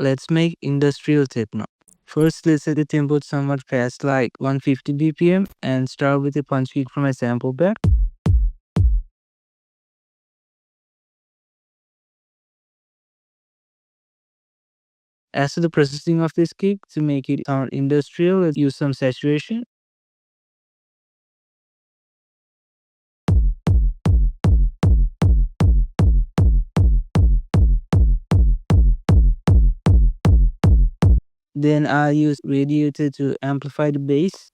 Let's make Industrial Techno. First, let's set the tempo somewhat fast, like 150 BPM, and start with a punch kick from a sample pack. As to the processing of this kick, to make it sound industrial, let's use some saturation. Then I'll use radiator to amplify the bass.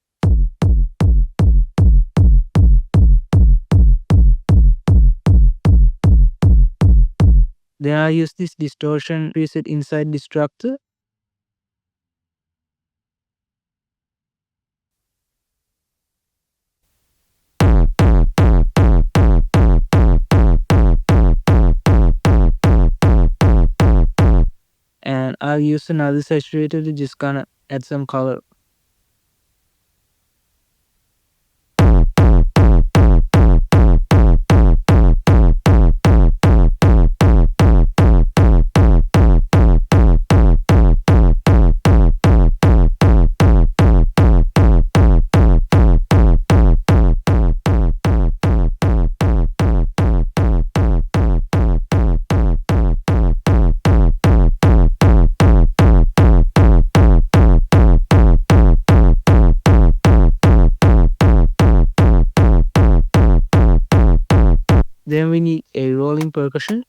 Then I'll use this distortion preset inside Destructor. And I'll use another saturator to just kind of add some color. Then we need a rolling percussion.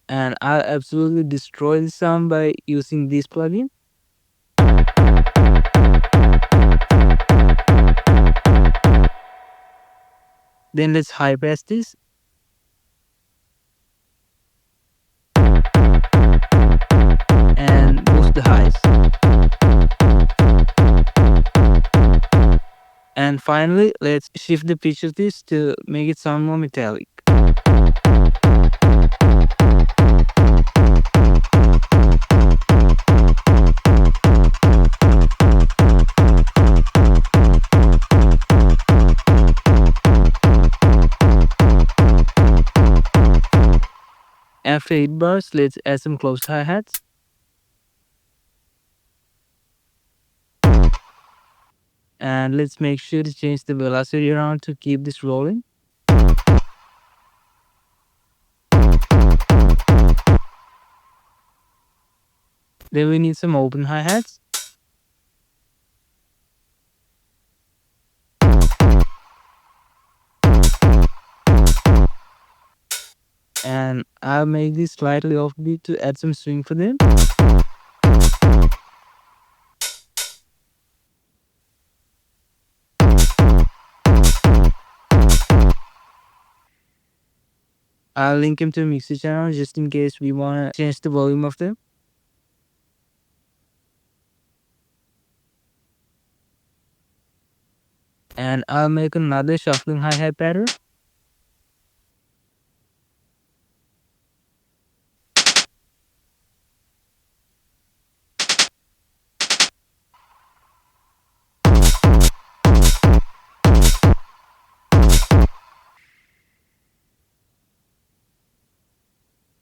And I'll absolutely destroy the sound by using this plugin. Then let's high pass this. And boost the highs. And finally, let's shift the pitch of this to make it sound more metallic. After 8 bars, let's add some closed hi-hats. And let's make sure to change the velocity around to keep this rolling. Then we need some open hi-hats. And I'll make this slightly offbeat to add some swing for them. I'll link them to a mixer channel just in case we want to change the volume of them. And I'll make another shuffling hi-hat pattern.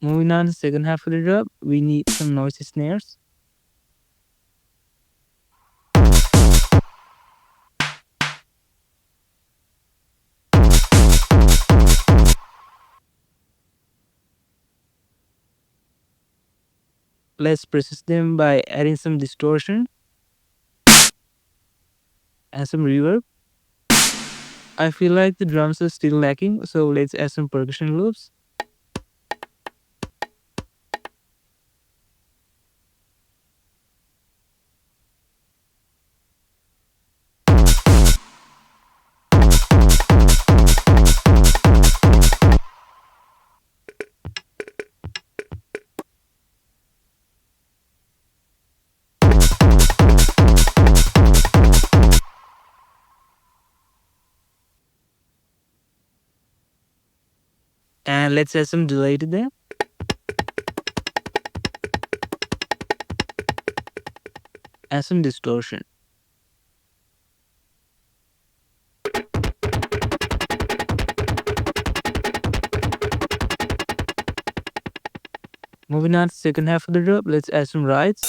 Moving on to the second half of the drop, we need some noisy snares. Let's process them by adding some distortion and some reverb. I feel like the drums are still lacking, so let's add some percussion loops. And let's add some delay to them. And some distortion. Moving on to the second half of the drop, let's add some rides.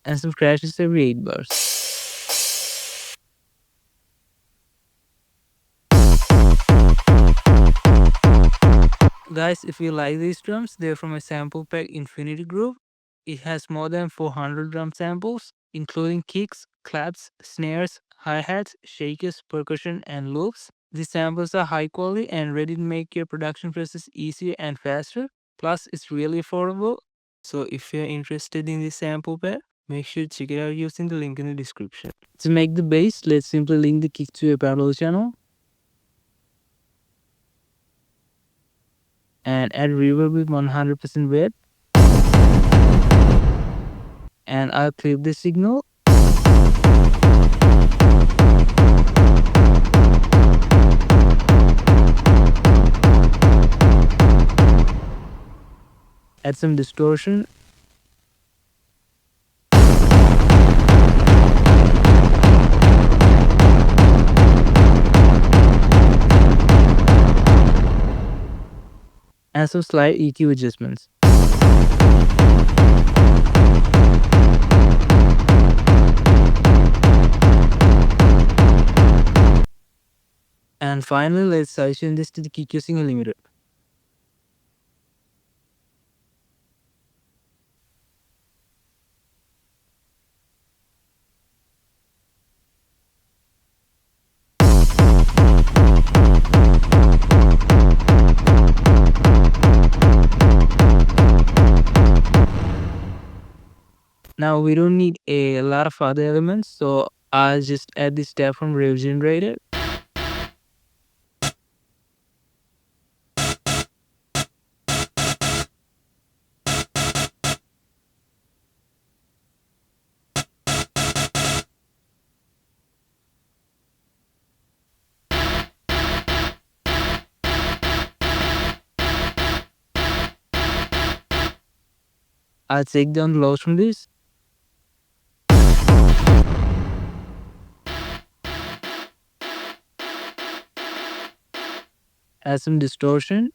And some crashes every 8 bars. Guys, if you like these drums, they're from a sample pack Infinity Groove. It has more than 400 drum samples, including kicks, claps, snares, hi-hats, shakers, percussion, and loops. These samples are high quality and ready to make your production process easier and faster. Plus, it's really affordable. So if you're interested in this sample pack, make sure to check it out using the link in the description. To make the bass, let's simply link the kick to a parallel channel and add reverb with 100% width. And I'll clip the signal. Add some distortion. And some slight EQ adjustments. And finally, let's sidechain this to the kick using a limiter. Now we don't need a lot of other elements, so I'll just add this tab from Rave Generator. I'll take down the lows from this. Add some distortion.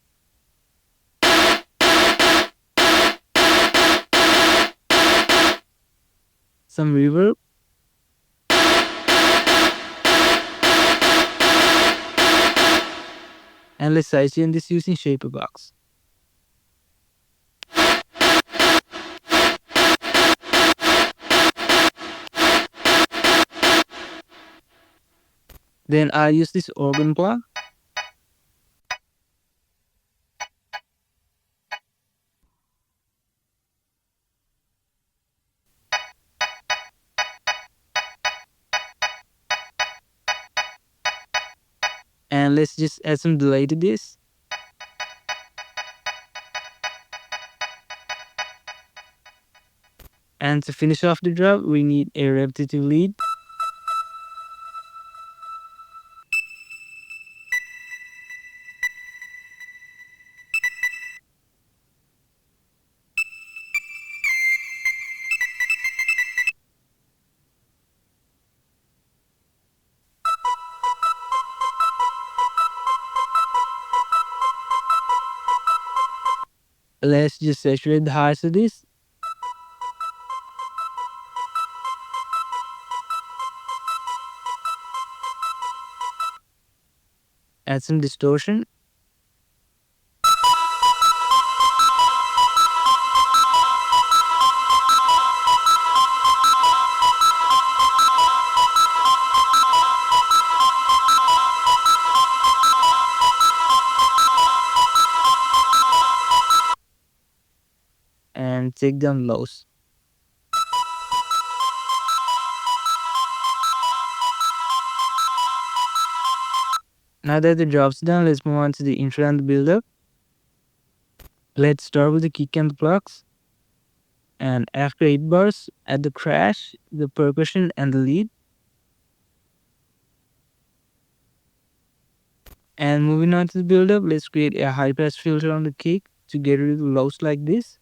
Some reverb. And let's sidechain this using Shaper Box. Then I'll use this organ plug. And let's just add some delay to this. And to finish off the drop, we need a repetitive lead. Let's just saturate the highs of this. Add some distortion. And take down lows. Now that the drop's done, let's move on to the intro and the build-up. Let's start with the kick and the plucks. And after 8 bars, add the crash, the percussion, and the lead. And moving on to the build-up, let's create a high-pass filter on the kick to get rid of lows like this.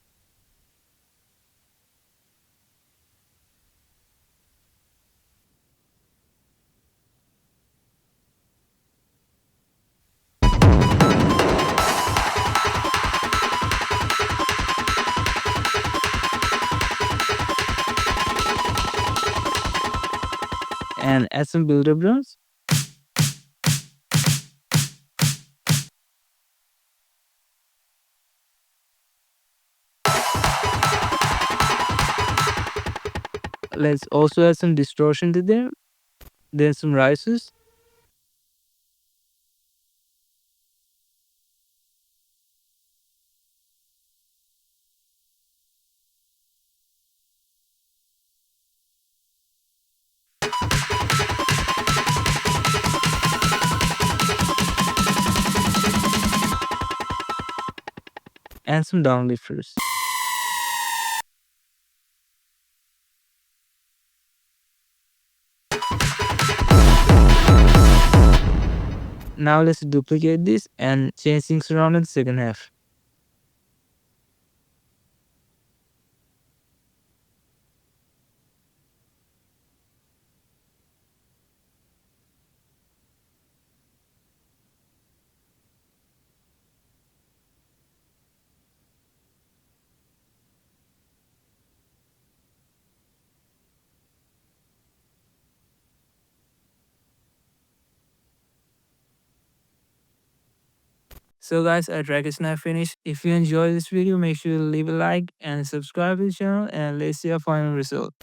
And add some build-up drums. Let's also add some distortion to them, then some rises. And some downlifters. Now let's duplicate this and change things around in the second half. So guys, our track is now finished. If you enjoyed this video, make sure to leave a like and subscribe to the channel, and let's see our final result.